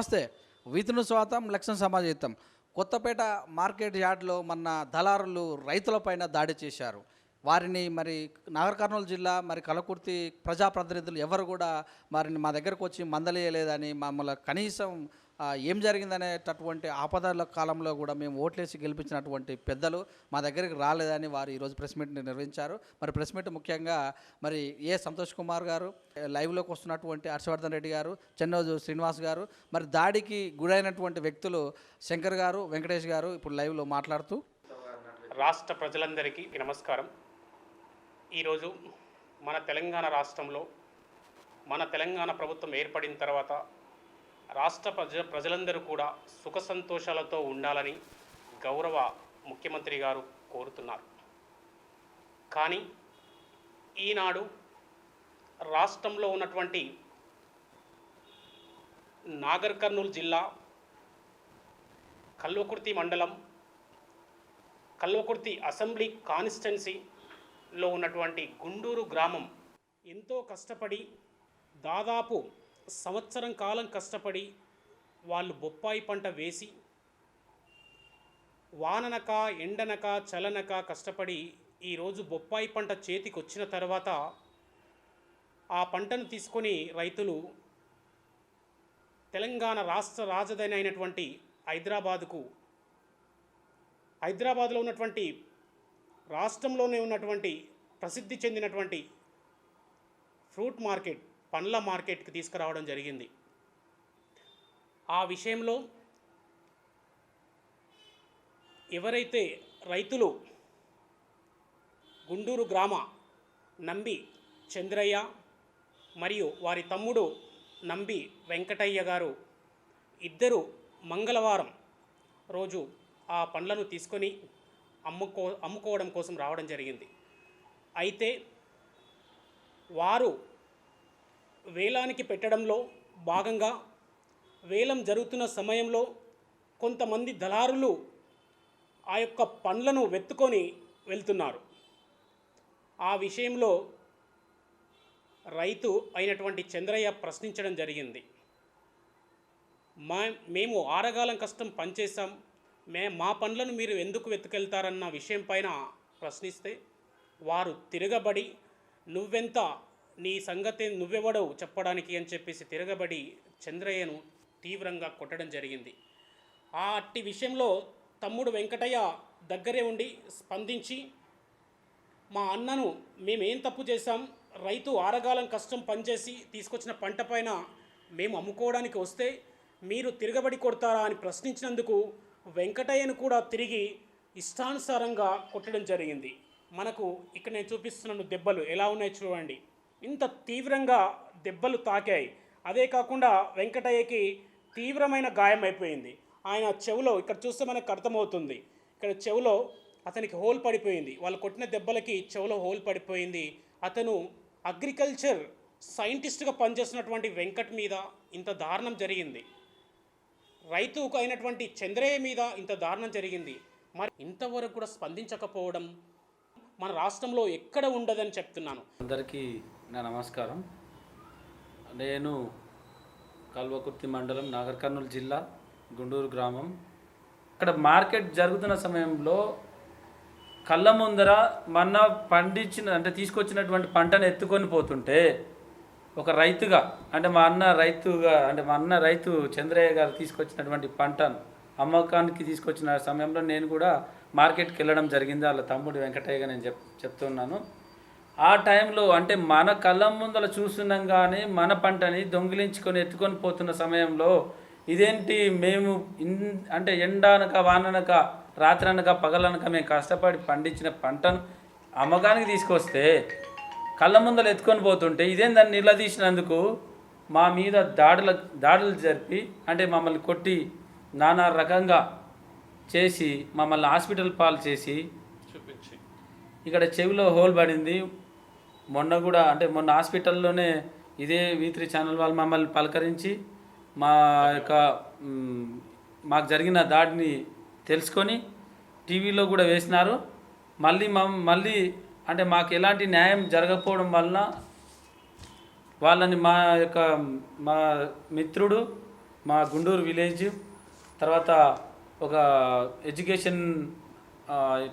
నమస్తే. వితును స్వాతం లక్ష్యం సమాజహితం. కొత్తపేట మార్కెట్ యార్డ్లో మొన్న దళారులు రైతులపైన దాడి చేశారు. వారిని మరి నాగర్ కర్నూలు జిల్లా మరి కలకుర్తి ప్రజాప్రతినిధులు ఎవరు కూడా మరి మా దగ్గరకు వచ్చి మందలియలేదని మమ్మల్ని కనీసం ఏం జరిగిందనేటటువంటి ఆపదల కాలంలో కూడా మేము ఓట్లేసి గెలిపించినటువంటి పెద్దలు మా దగ్గరికి రాలేదని వారు ఈరోజు ప్రెస్ మీట్ని నిర్వహించారు. మరి ప్రెస్ మీట్ ముఖ్యంగా మరి సంతోష్ కుమార్ గారు, లైవ్లోకి వస్తున్నటువంటి హర్షవర్ధన్ రెడ్డి గారు, చెన్నోజు శ్రీనివాస్ గారు, మరి దాడికి గురైనటువంటి వ్యక్తులు శంకర్ గారు, వెంకటేష్ గారు ఇప్పుడు లైవ్లో మాట్లాడుతూ, రాష్ట్ర ప్రజలందరికీ నమస్కారం. ఈరోజు మన తెలంగాణ రాష్ట్రంలో మన తెలంగాణ ప్రభుత్వం ఏర్పడిన తర్వాత రాష్ట్ర ప్రజలందరూ కూడా సుఖ సంతోషాలతో ఉండాలని గౌరవ ముఖ్యమంత్రి గారు కోరుతున్నారు. కానీ ఈనాడు రాష్ట్రంలో ఉన్నటువంటి నాగర్ కర్నూలు జిల్లా కల్వకుర్తి మండలం కల్వకుర్తి అసెంబ్లీ కాన్స్టిట్యున్సీలో ఉన్నటువంటి గుండూరు గ్రామం ఎంతో కష్టపడి దాదాపు సంవత్సరం కాలం కష్టపడి వాళ్ళు బొప్పాయి పంట వేసి వాననక ఎండనక చలనక కష్టపడి ఈరోజు బొప్పాయి పంట చేతికి వచ్చిన తర్వాత ఆ పంటను తీసుకొని రైతులు తెలంగాణ రాష్ట్ర రాజధాని అయినటువంటి హైదరాబాద్లో ఉన్నటువంటి రాష్ట్రంలోనే ఉన్నటువంటి ప్రసిద్ధి చెందినటువంటి ఫ్రూట్ మార్కెట్, పండ్ల మార్కెట్కి తీసుకురావడం జరిగింది. ఆ విషయంలో ఎవరైతే రైతులు గుండూరు గ్రామ నంబి చంద్రయ్య మరియు వారి తమ్ముడు నంబి వెంకటయ్య గారు ఇద్దరు మంగళవారం రోజు ఆ పండ్లను తీసుకొని అమ్ముకోవడం కోసం రావడం జరిగింది. అయితే వారు వేలానికి పెట్టడంలో భాగంగా వేలం జరుగుతున్న సమయంలో కొంతమంది దళారులు ఆ యొక్క పండ్లను వెతుకొని వెళ్తున్నారు. ఆ విషయంలో రైతు అయినటువంటి చంద్రయ్య ప్రశ్నించడం జరిగింది. మేము ఆరగాలం కష్టం పనిచేసాం, మా పండ్లను మీరు ఎందుకు వెతుకెళ్తారన్న విషయం పైన ప్రశ్నిస్తే వారు తిరగబడి నువ్వెంత, నీ సంగతి నువ్వెవడవు చెప్పడానికి అని చెప్పేసి తిరగబడి చంద్రయ్యను తీవ్రంగా కొట్టడం జరిగింది. ఆ అట్టి విషయంలో తమ్ముడు వెంకటయ్య దగ్గరే ఉండి స్పందించి, మా అన్నను మేమేం తప్పు చేశాం, రైతు ఆరగాలం కష్టం పనిచేసి తీసుకొచ్చిన పంట పైన మేము అమ్ముకోవడానికి వస్తే మీరు తిరగబడి కొడతారా అని ప్రశ్నించినందుకు వెంకటయ్యను కూడా తిరిగి ఇష్టానుసారంగా కొట్టడం జరిగింది. మనకు ఇక్కడ నేను చూపిస్తున్నాను దెబ్బలు ఎలా ఉన్నాయి చూడండి. ఇంత తీవ్రంగా దెబ్బలు తాకాయి. అదే కాకుండా వెంకటయ్యకి తీవ్రమైన గాయం అయిపోయింది. ఆయన చెవులో, ఇక్కడ చూస్తే మనకు అర్థమవుతుంది, ఇక్కడ చెవులో అతనికి హోల్ పడిపోయింది. వాళ్ళు కొట్టిన దెబ్బలకి చెవులో హోల్ పడిపోయింది. అతను అగ్రికల్చర్ సైంటిస్ట్గా పనిచేస్తున్నటువంటి వెంకట్ మీద ఇంత దారుణం జరిగింది. రైతుకు అయినటువంటి చంద్రయ్య మీద ఇంత దారుణం జరిగింది. మరి ఇంతవరకు కూడా స్పందించకపోవడం మన రాష్ట్రంలో ఎక్కడ ఉండదని చెప్తున్నాను. అందరికీ నా నమస్కారం. నేను కల్వకుర్తి మండలం నాగర్ కర్నూలు జిల్లా గుండూరు గ్రామం. అక్కడ మార్కెట్ జరుగుతున్న సమయంలో కళ్ళ ముందర మొన్న తీసుకొచ్చినటువంటి పంటను ఎత్తుకొని పోతుంటే ఒక రైతుగా మా అన్న రైతు చంద్రయ్య గారు తీసుకొచ్చినటువంటి పంటను అమ్మకానికి తీసుకొచ్చిన సమయంలో నేను కూడా మార్కెట్కి వెళ్ళడం జరిగింది. వాళ్ళ తమ్ముడు వెంకటయ్యగా నేను చెప్తున్నాను. ఆ టైంలో మన కళ్ళ ముందర చూస్తున్నాం కానీ మన పంటని దొంగిలించుకొని ఎత్తుకొని పోతున్న సమయంలో ఇదేంటి, మేము ఎండనక వాననక రాత్రనక పగలనక మేము కష్టపడి పండించిన పంటను అమ్మకానికి తీసుకొస్తే కళ్ళ ముందర ఎత్తుకొని పోతుంటే ఇదేందని నిలదీసినందుకు మా మీద దాడులు జరిపి మమ్మల్ని కొట్టి నానా రకంగా చేసి మమ్మల్ని హాస్పిటల్ పాలు చేసి చూపించి ఇక్కడ చెవిలో హోల్ పడింది. మొన్న హాస్పిటల్లోనే ఇదే V3 ఛానల్ వాళ్ళు మమ్మల్ని పలకరించి మాకు జరిగిన దాడిని తెలుసుకొని టీవీలో కూడా వేసినారు. మళ్ళీ మాకు ఎలాంటి న్యాయం జరగకపోవడం వలన వాళ్ళని మా మిత్రుడు మా గుండూరు విలేజ్, తర్వాత ఒక ఎడ్యుకేషన్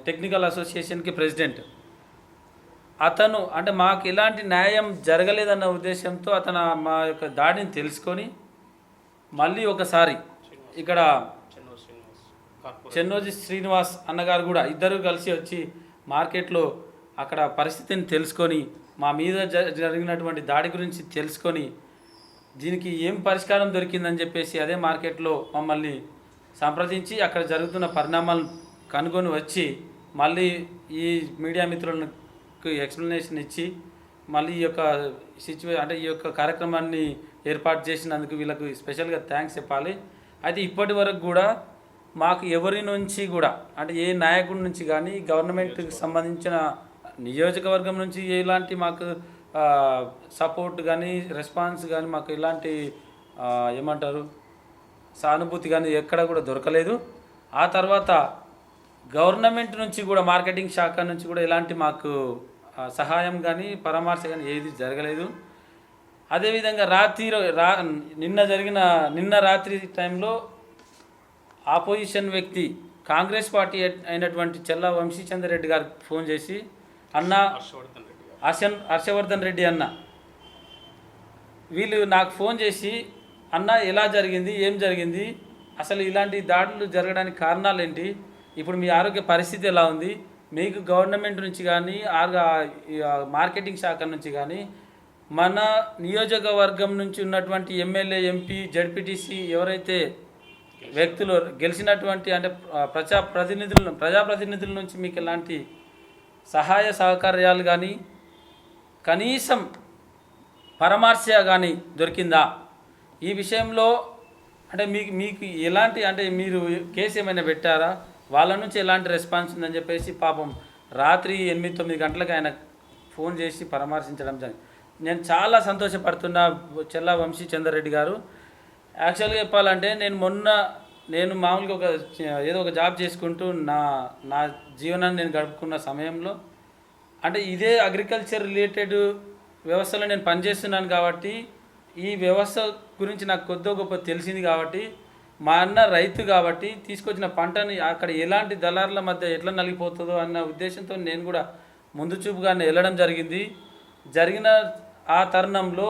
టెక్నికల్ అసోసియేషన్కి ప్రెసిడెంట్. అతను అంటే మాకు ఎలాంటి న్యాయం జరగలేదన్న ఉద్దేశంతో అతను మా యొక్క దాడిని తెలుసుకొని మళ్ళీ ఒకసారి ఇక్కడ చెన్నోజీ శ్రీనివాస్ అన్నగారు కూడా ఇద్దరు కలిసి వచ్చి మార్కెట్లో అక్కడ పరిస్థితిని తెలుసుకొని మా మీద జరిగినటువంటి దాడి గురించి తెలుసుకొని దీనికి ఏం పరిష్కారం దొరికిందని చెప్పేసి అదే మార్కెట్లో మమ్మల్ని సంప్రదించి అక్కడ జరుగుతున్న పరిణామాలను కనుగొని వచ్చి మళ్ళీ ఈ మీడియా మిత్రులకు ఎక్స్ప్లెనేషన్ ఇచ్చి మళ్ళీ ఈ యొక్క అంటే ఈ యొక్క కార్యక్రమాన్ని ఏర్పాటు చేసినందుకు వీళ్ళకు స్పెషల్గా థ్యాంక్స్ చెప్పాలి. అయితే ఇప్పటి వరకు కూడా మాకు ఎవరి నుంచి కూడా అంటే ఏ నాయకుడి నుంచి కానీ గవర్నమెంట్కి సంబంధించిన నియోజకవర్గం నుంచి ఎలాంటి మాకు సపోర్ట్ కానీ రెస్పాన్స్ కానీ మాకు ఎలాంటి ఏమంటారు సానుభూతి కానీ ఎక్కడ కూడా దొరకలేదు. ఆ తర్వాత గవర్నమెంట్ నుంచి కూడా మార్కెటింగ్ శాఖ నుంచి కూడా ఎలాంటి మాకు సహాయం కానీ పరామర్శ కానీ ఏది జరగలేదు. అదేవిధంగా నిన్న రాత్రి టైంలో ఆపోజిషన్ వ్యక్తి కాంగ్రెస్ పార్టీ అయినటువంటి చెల్లా వంశీచంద్ర రెడ్డి గారికి ఫోన్ చేసి అన్న హర్షవర్ధన్ రెడ్డి అన్న వీళ్ళు నాకు ఫోన్ చేసి అన్న ఎలా జరిగింది, ఏం జరిగింది, అసలు ఇలాంటి దాడులు జరగడానికి కారణాలు ఏంటి, ఇప్పుడు మీ ఆరోగ్య పరిస్థితి ఎలా ఉంది, మీకు గవర్నమెంట్ నుంచి కానీ మార్కెటింగ్ శాఖ నుంచి కానీ మన నియోజకవర్గం నుంచి ఉన్నటువంటి ఎమ్మెల్యే, ఎంపీ, జడ్పీటీసీ ఎవరైతే వ్యక్తులు గెలిచినటువంటి అంటే ప్రజాప్రతినిధుల నుంచి మీకు ఎలాంటి సహాయ సహకార్యాలు కానీ కనీసం పరామర్శ కానీ దొరికిందా, ఈ విషయంలో అంటే మీకు ఎలాంటి అంటే మీరు కేసు ఏమైనా పెట్టారా, వాళ్ళ నుంచి ఎలాంటి రెస్పాన్స్ ఉందని చెప్పేసి పాపం రాత్రి 8-9 గంటలకు ఆయన ఫోన్ చేసి పరామర్శించడం జరిగింది. నేను చాలా సంతోషపడుతున్నా చెల్లా వంశీచంద్ర రెడ్డి గారు. యాక్చువల్గా చెప్పాలంటే నేను మామూలుగా ఏదో ఒక జాబ్ చేసుకుంటూ నా జీవనాన్ని నేను గడుపుకున్న సమయంలో అంటే ఇదే అగ్రికల్చర్ రిలేటెడ్ వ్యవస్థలో నేను పనిచేస్తున్నాను కాబట్టి ఈ వ్యవస్థ గురించి నాకు కొద్దో గొప్ప తెలిసింది కాబట్టి మా అన్న రైతు కాబట్టి తీసుకొచ్చిన పంటని అక్కడ ఎలాంటి దళారుల మధ్య ఎట్లా నలిగిపోతుందో అన్న ఉద్దేశంతో నేను కూడా ముందు చూపుగానే వెళ్ళడం జరిగిన ఆ తరుణంలో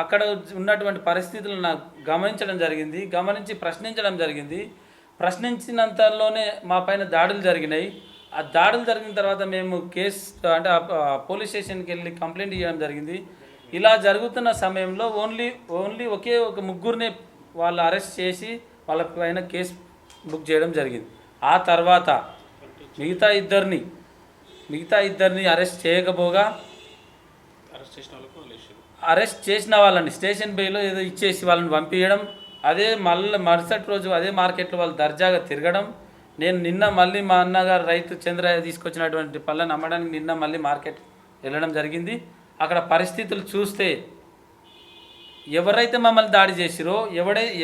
అక్కడ ఉన్నటువంటి పరిస్థితులను నాకు గమనించి ప్రశ్నించడం జరిగింది. ప్రశ్నించినంతలోనే మా పైన దాడులు జరిగినాయి. ఆ దాడులు జరిగిన తర్వాత మేము కేసు అంటే పోలీస్ స్టేషన్కి వెళ్ళి కంప్లైంట్ ఇవ్వడం జరిగింది. ఇలా జరుగుతున్న సమయంలో ఓన్లీ ఒక ముగ్గురిని వాళ్ళు అరెస్ట్ చేసి వాళ్ళ పైన కేసు బుక్ చేయడం జరిగింది. ఆ తర్వాత మిగతా ఇద్దరిని అరెస్ట్ చేయకపోగా అరెస్ట్ చేసిన వాళ్ళని స్టేషన్ బెయిల్లో ఏదో ఇచ్చేసి వాళ్ళని పంపించడం, అదే మరుసటి రోజు అదే మార్కెట్లో వాళ్ళు దర్జాగా తిరగడం. నేను నిన్న మళ్ళీ మా అన్నగారు రైతు చంద్రయ్య తీసుకొచ్చినటువంటి పళ్ళని అమ్మడానికి నిన్న మళ్ళీ మార్కెట్ వెళ్ళడం జరిగింది. అక్కడ పరిస్థితులు చూస్తే ఎవరైతే మమ్మల్ని దాడి చేసిరో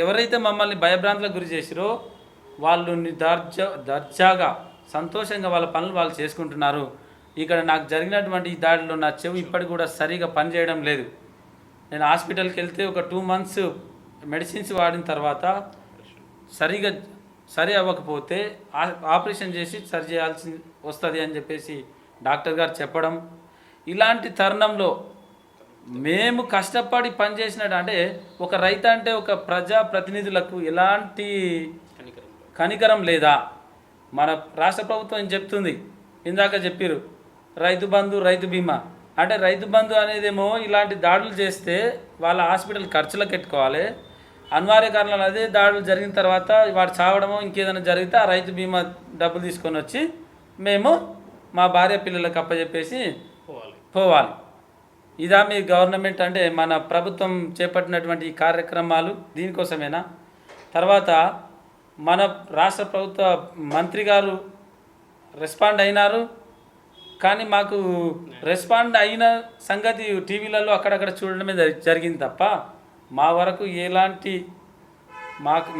ఎవరైతే మమ్మల్ని భయభ్రాంతులకు గురి చేసిరో వాళ్ళు దర్జాగా సంతోషంగా వాళ్ళ పనులు వాళ్ళు చేసుకుంటున్నారు. ఇక్కడ నాకు జరిగినటువంటి ఈ దాడిలో నా చెవి ఇప్పటికి కూడా సరిగా పనిచేయడం లేదు. నేను హాస్పిటల్కి వెళ్తే ఒక 2 months మెడిసిన్స్ వాడిన తర్వాత సరి అవ్వకపోతే ఆపరేషన్ చేసి సరి చేయాల్సి వస్తుంది అని చెప్పేసి డాక్టర్ గారు చెప్పడం. ఇలాంటి తరుణంలో మేము కష్టపడి పనిచేసినట్టు అంటే ఒక రైతు అంటే ఒక ప్రజాప్రతినిధులకు ఎలాంటి కనికరం లేదా? మన రాష్ట్ర ప్రభుత్వం ఏం చెప్తుంది, ఇందాక చెప్పారు రైతు బంధు, రైతు బీమా. అంటే రైతు బంధు అనేదేమో ఇలాంటి దాడులు చేస్తే వాళ్ళ హాస్పిటల్ ఖర్చులకు పెట్టుకోవాలి. అనివార్య కారణాలు అదే దాడులు జరిగిన తర్వాత వాడు చావడమో ఇంకేదైనా జరిగితే ఆ రైతు బీమా డబ్బులు తీసుకొని వచ్చి మేము మా భార్య పిల్లలకు అప్పచెప్పేసి పోవాలి. ఇదా మీ గవర్నమెంట్ అంటే మన ప్రభుత్వం చేపట్టినటువంటి ఈ కార్యక్రమాలు దీనికోసమేనా? తర్వాత మన రాష్ట్ర ప్రభుత్వ మంత్రి గారు రెస్పాండ్ అయినారు, కానీ మాకు రెస్పాండ్ అయిన సంగతి టీవీలలో అక్కడక్కడ చూడడమే జరిగింది తప్ప మా వరకు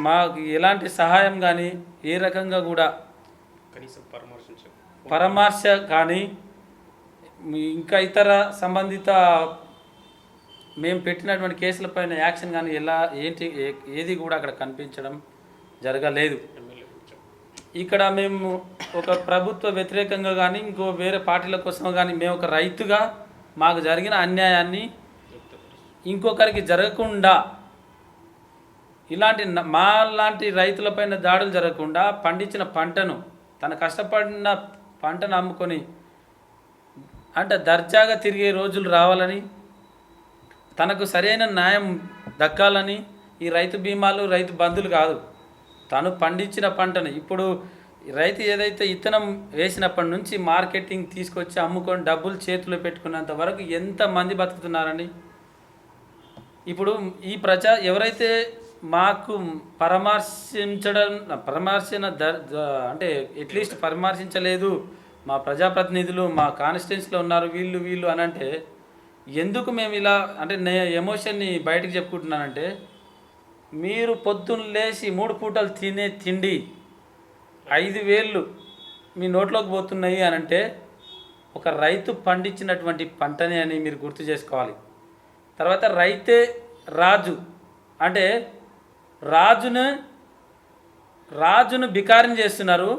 మాకు ఎలాంటి సహాయం కానీ ఏ రకంగా కూడా పరామర్శ కానీ ఇంకా ఇతర సంబంధిత మేము పెట్టినటువంటి కేసులపైన యాక్షన్ కానీ ఏది కూడా అక్కడ కనిపించడం జరగలేదు. ఇక్కడ మేము ఒక ప్రభుత్వ వ్యతిరేకంగా కానీ ఇంకో వేరే పార్టీల కోసం కానీ మేము ఒక రైతుగా మాకు జరిగిన అన్యాయాన్ని ఇంకొకరికి జరగకుండా, ఇలాంటి మా లాంటి రైతులపైన దాడులు జరగకుండా పండించిన పంటను, తన కష్టపడిన పంటను అమ్ముకొని అంటే దర్జాగా తిరిగే రోజులు రావాలని, తనకు సరైన న్యాయం దక్కాలని ఈ రైతు బీమాలు రైతు బంధులు కాదు, తను పండించిన పంటను ఇప్పుడు రైతు ఏదైతే ఇత్తనం వేసినప్పటి నుంచి మార్కెటింగ్ తీసుకొచ్చి అమ్ముకొని డబ్బులు చేతిలో పెట్టుకున్నంత వరకు ఎంతమంది బతుకుతున్నారని. ఇప్పుడు ఈ ఎవరైతే మాకు అంటే అట్లీస్ట్ పరామర్శించలేదు మా ప్రజాప్రతినిధులు, మా కాన్స్టిట్యున్సీలో ఉన్నారు వీళ్ళు అని అంటే, ఎందుకు మేము ఇలా అంటే ఎమోషన్ని బయటకు చెప్పుకుంటున్నానంటే, మీరు పొద్దున్న లేచి 3 పూటలు తినే తిండి 5,000 మీ నోట్లోకి పోతున్నాయి అని అంటే ఒక రైతు పండించినటువంటి పంటని అని మీరు గుర్తు చేసుకోవాలి. తర్వాత రైతే రాజు అంటే రాజును బికారం చేస్తున్నారు.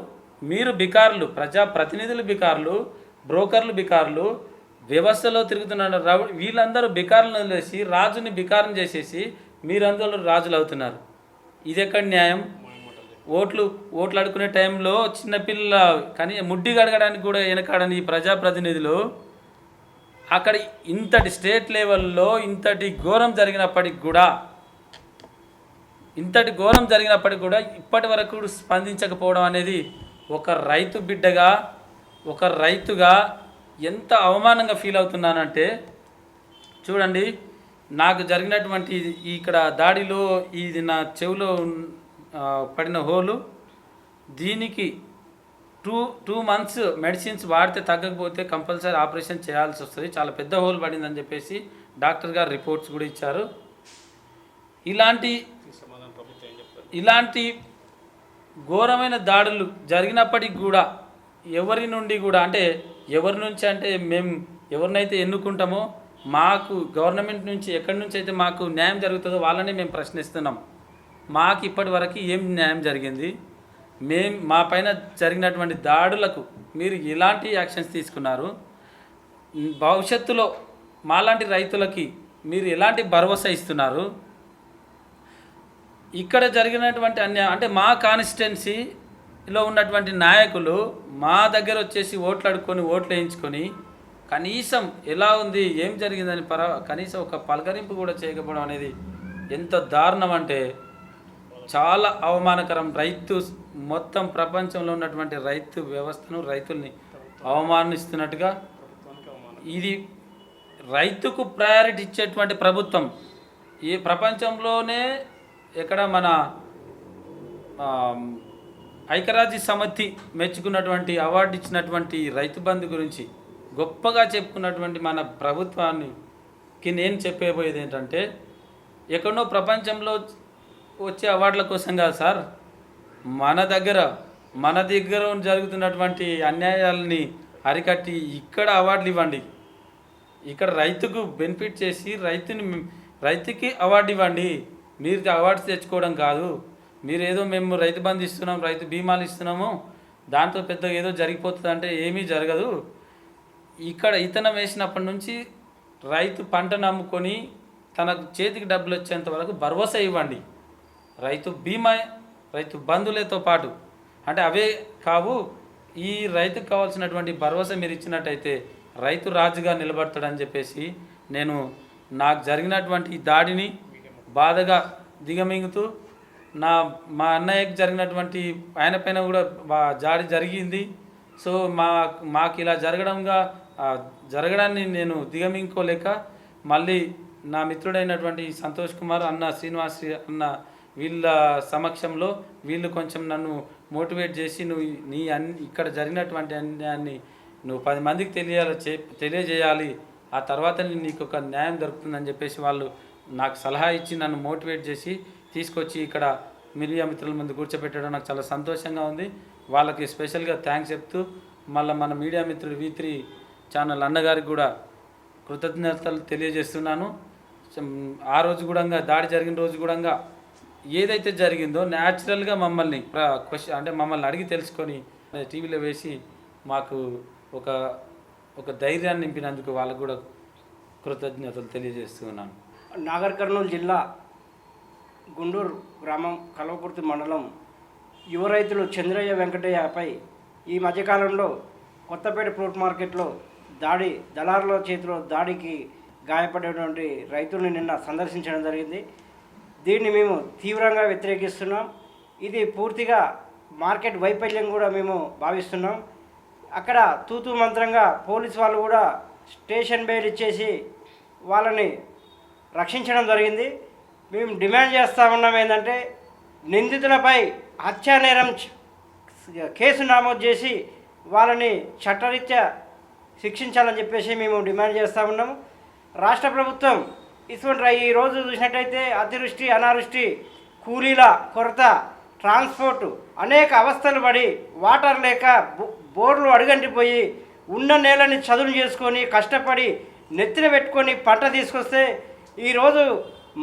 మీరు బికారులు, ప్రజాప్రతినిధులు బికారులు, బ్రోకర్లు బికారులు, వ్యవస్థలో తిరుగుతున్నారు. వీళ్ళందరూ బికారులను వదిలేసి రాజుని బికారం చేసేసి మీరందరూ రాజులు అవుతున్నారు. ఇది ఎక్కడ న్యాయం? ఓట్లు అడుకునే టైంలో చిన్నపిల్ల కానీ ముడ్డి గడగడానికి కూడా వెనకాడని ఈ ప్రజాప్రతినిధులు అక్కడ ఇంతటి స్టేట్ లెవెల్లో ఇంతటి ఘోరం జరిగినప్పటికి కూడా ఇప్పటి వరకు స్పందించకపోవడం అనేది ఒక రైతు బిడ్డగా, ఒక రైతుగా ఎంత అవమానంగా ఫీల్ అవుతున్నానంటే, చూడండి నాకు జరిగినటువంటి ఇక్కడ దాడిలో ఇది నా చెవిలో పడిన హోలు, దీనికి 2 months మెడిసిన్స్ వాడితే తగ్గకపోతే కంపల్సరీ ఆపరేషన్ చేయాల్సి వస్తుంది, చాలా పెద్ద హోల్ పడిందని చెప్పేసి డాక్టర్ గారు రిపోర్ట్స్ కూడా ఇచ్చారు. ఇలాంటి ఘోరమైన దాడులు జరిగినప్పటికి కూడా ఎవరి నుంచి అంటే మేము ఎవరినైతే ఎన్నుకుంటామో మాకు గవర్నమెంట్ నుంచి ఎక్కడి నుంచి అయితే మాకు న్యాయం జరుగుతుందో వాళ్ళని మేము ప్రశ్నిస్తున్నాం. మాకు ఇప్పటి వరకు ఏం న్యాయం జరిగింది? మా పైన జరిగినటువంటి దాడులకు మీరు ఎలాంటి యాక్షన్స్ తీసుకున్నారు? భవిష్యత్తులో మాలాంటి రైతులకి మీరు ఎలాంటి భరోసా ఇస్తున్నారు? ఇక్కడ జరిగినటువంటి అన్యాయం అంటే మా కాన్స్టిట్యున్సీలో ఉన్నటువంటి నాయకులు మా దగ్గర వచ్చేసి ఓట్లు వేయించుకొని కనీసం ఎలా ఉంది, ఏం జరిగిందని కనీసం ఒక పలకరింపు కూడా చేయకపోవడం అనేది ఎంత దారుణం అంటే చాలా అవమానకరం. మొత్తం ప్రపంచంలో ఉన్నటువంటి రైతు వ్యవస్థను, రైతుల్ని అవమానిస్తున్నట్టుగా, ఇది రైతుకు ప్రయారిటీ ఇచ్చేటువంటి ప్రభుత్వం ఈ ప్రపంచంలోనే ఎక్కడ మన ఐక్యరాజ్య సమితి మెచ్చుకున్నటువంటి అవార్డు ఇచ్చినటువంటి రైతు బంధు గురించి గొప్పగా చెప్పుకున్నటువంటి మన ప్రభుత్వానికి నేను చెప్పబోయేది ఏంటంటే, ఎక్కడో ప్రపంచంలో వచ్చే అవార్డుల కోసం కాదు సార్, మన దగ్గర జరుగుతున్నటువంటి అన్యాయాలని అరికట్టి ఇక్కడ అవార్డులు ఇవ్వండి. ఇక్కడ రైతుకు బెనిఫిట్ చేసి రైతుకి అవార్డు ఇవ్వండి. మీరు అవార్డ్స్ తెచ్చుకోవడం కాదు. మీరు ఏదో మేము రైతు బంధు ఇస్తున్నాం, రైతు బీమాలు ఇస్తున్నాము, దాంతో పెద్ద ఏదో జరిగిపోతుంది అంటే ఏమీ జరగదు. ఇక్కడ ఇతనం వేసినప్పటి నుంచి రైతు పంటను అమ్ముకొని తన చేతికి డబ్బులు వచ్చేంత వరకు భరోసా ఇవ్వండి. రైతు బీమా, రైతు బంధులతో పాటు అంటే అవే కావు, ఈ రైతుకు కావాల్సినటువంటి భరోసా మీరు ఇచ్చినట్టయితే రైతు రాజుగా నిలబడతాడని చెప్పేసి నేను నాకు జరిగినటువంటి ఈ దాడిని బాధగా దిగమింగుతూ మా అన్నయ్యకి జరిగినటువంటి ఆయన పైన కూడా దాడి జరిగింది. సో మాకు ఇలా జరగడాన్ని నేను దిగమింగుకోలేక మళ్ళీ నా మిత్రుడైనటువంటి సంతోష్ కుమార్ అన్న, శ్రీనివాస్ అన్న వీళ్ళ సమక్షంలో వీళ్ళు కొంచెం నన్ను మోటివేట్ చేసి ఇక్కడ జరిగినటువంటి అన్యాయాన్ని నువ్వు 10 మందికి తెలియజేయాలి, ఆ తర్వాత నీకు ఒక న్యాయం దొరుకుతుందని చెప్పేసి వాళ్ళు నాకు సలహా ఇచ్చి నన్ను మోటివేట్ చేసి తీసుకొచ్చి ఇక్కడ మీడియా మిత్రుల ముందు కూర్చోబెట్టడం నాకు చాలా సంతోషంగా ఉంది. వాళ్ళకి స్పెషల్గా థ్యాంక్స్ చెప్తూ మళ్ళీ మన మీడియా మిత్రుడు V3 ఛానల్ అన్నగారికి కూడా కృతజ్ఞతలు తెలియజేస్తున్నాను. ఆ రోజు కూడా దాడి జరిగిన రోజు కూడా ఏదైతే జరిగిందో న్యాచురల్గా మమ్మల్ని క్వశ్చన్ అంటే మమ్మల్ని అడిగి తెలుసుకొని టీవీలో వేసి మాకు ఒక ధైర్యాన్ని నింపినందుకు వాళ్ళకు కూడా కృతజ్ఞతలు తెలియజేస్తున్నాను. నాగర్ కర్నూలు జిల్లా గుండూరు గ్రామం కల్వకుర్తి మండలం యువ రైతులు చంద్రయ్య వెంకటయ్యపై ఈ మధ్యకాలంలో కొత్తపేట ఫ్రూట్ మార్కెట్లో దళారుల చేతిలో దాడికి గాయపడేటువంటి రైతుల్ని నిన్న సందర్శించడం జరిగింది. దీన్ని మేము తీవ్రంగా వ్యతిరేకిస్తున్నాం. ఇది పూర్తిగా మార్కెట్ వైఫల్యం కూడా మేము భావిస్తున్నాం. అక్కడ తూతూ మంత్రంగా పోలీసు వాళ్ళు కూడా స్టేషన్ బెయిల్ ఇచ్చేసి వాళ్ళని రక్షించడం జరిగింది. మేము డిమాండ్ చేస్తూ ఉన్నాం ఏంటంటే నిందితులపై హత్యానేరం కేసు నమోదు చేసి వాళ్ళని చట్టరీత్యా శిక్షించాలని చెప్పేసి మేము డిమాండ్ చేస్తూ ఉన్నాము. రాష్ట్ర ప్రభుత్వం ఇటువంటి ఈరోజు చూసినట్టయితే అతివృష్టి అనావృష్టి కూలీల కొరత ట్రాన్స్పోర్టు అనేక అవస్థలు పడి వాటర్ లేక బోర్లు అడుగంటిపోయి ఉన్న నేలని చదును చేసుకొని కష్టపడి నెత్తిన పెట్టుకొని పంట తీసుకొస్తే ఈరోజు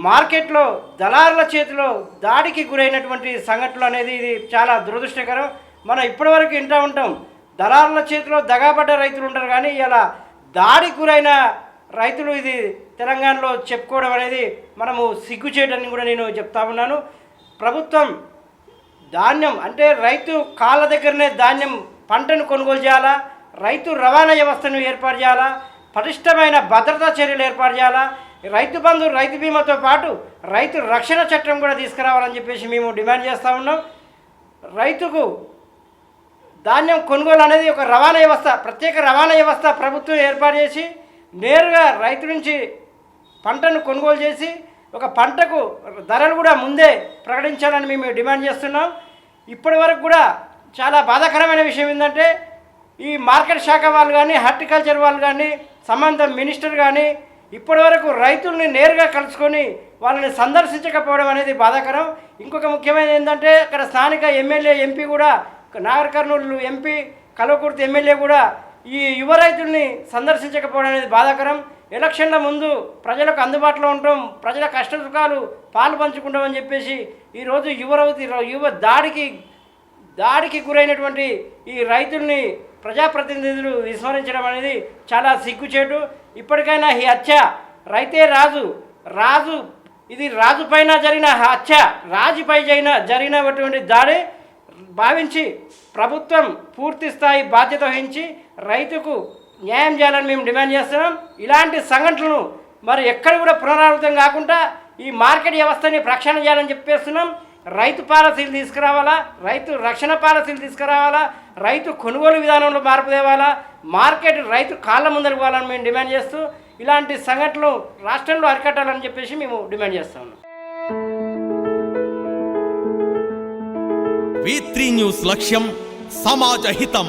మార్కెట్లో దళారుల చేతిలో దాడికి గురైనటువంటి సంఘటనలు అనేది ఇది చాలా దురదృష్టకరం. మనం ఇప్పటివరకు వింటూ ఉంటాం దళారుల చేతిలో దగాపడ్డ రైతులు ఉంటారు, కానీ ఇలా దాడికి గురైన రైతులు ఇది తెలంగాణలో చెప్పుకోవడం అనేది మనము సిగ్గుచేయడానికి కూడా నేను చెప్తా ఉన్నాను. ప్రభుత్వం ధాన్యం అంటే రైతు కాళ్ళ దగ్గరనే ధాన్యం పంటను కొనుగోలు చేయాలా, రైతు రవాణా వ్యవస్థను ఏర్పాటు చేయాలా, పటిష్టమైన భద్రతా చర్యలు ఏర్పాటు చేయాలా, రైతు బంధు రైతు బీమాతో పాటు రైతు రక్షణ చట్టం కూడా తీసుకురావాలని చెప్పేసి మేము డిమాండ్ చేస్తూ ఉన్నాం. రైతుకు ధాన్యం కొనుగోలు అనేది ఒక రవాణా వ్యవస్థ, ప్రత్యేక రవాణా వ్యవస్థ ప్రభుత్వం ఏర్పాటు చేసి నేరుగా రైతు నుంచి పంటను కొనుగోలు చేసి ఒక పంటకు ధరలు కూడా ముందే ప్రకటించాలని మేము డిమాండ్ చేస్తున్నాం. ఇప్పటి వరకు కూడా చాలా బాధాకరమైన విషయం ఏంటంటే ఈ మార్కెట్ శాఖ వాళ్ళు కానీ హార్టికల్చర్ వాళ్ళు కానీ సంబంధ మినిస్టర్ కానీ ఇప్పటి వరకు రైతుల్ని నేరుగా కలుసుకొని వాళ్ళని సందర్శించకపోవడం అనేది బాధాకరం. ఇంకొక ముఖ్యమైనది ఏంటంటే అక్కడ స్థానిక ఎమ్మెల్యే ఎంపీ కూడా నాగర్ కర్నూలు ఎంపీ కల్వకుర్తి ఎమ్మెల్యే కూడా ఈ యువ రైతుల్ని సందర్శించకపోవడం అనేది బాధాకరం. ఎలక్షన్ల ముందు ప్రజలకు అందుబాటులో ఉంటాం, ప్రజల కష్ట సుఖాలు పాలు పంచుకుంటామని చెప్పేసి ఈరోజు యువ దాడికి గురైనటువంటి ఈ రైతుల్ని ప్రజాప్రతినిధులు విస్మరించడం అనేది చాలా సిగ్గుచేటు. ఇప్పటికైనా ఈ హత్య రైతే రాజు ఇది రాజు పైన జరిగిన హత్య, రాజుపై జరిగినటువంటి దాడి భావించి ప్రభుత్వం పూర్తి స్థాయి బాధ్యత వహించి రైతుకు న్యాయం చేయాలని మేము డిమాండ్ చేస్తున్నాం. ఇలాంటి సంఘటనలు మరి ఎక్కడ కూడా పునరావృతం కాకుండా ఈ మార్కెట్ వ్యవస్థని ప్రక్షాళన చేయాలని చెప్పేస్తున్నాం. రైతు పాలసీలు తీసుకురావాలా, రైతు రక్షణ పాలసీలు తీసుకురావాలా, రైతు కొనుగోలు విధానంలో మార్పు తేవాలా, మార్కెట్ రైతు కాళ్ళ ముందరకు పోవాలని మేము డిమాండ్ చేస్తూ ఇలాంటి సంఘటనలు రాష్ట్రంలో అరికట్టాలని చెప్పేసి మేము డిమాండ్ చేస్తాం. V3 న్యూస్ లక్ష్యం సమాజ హితం.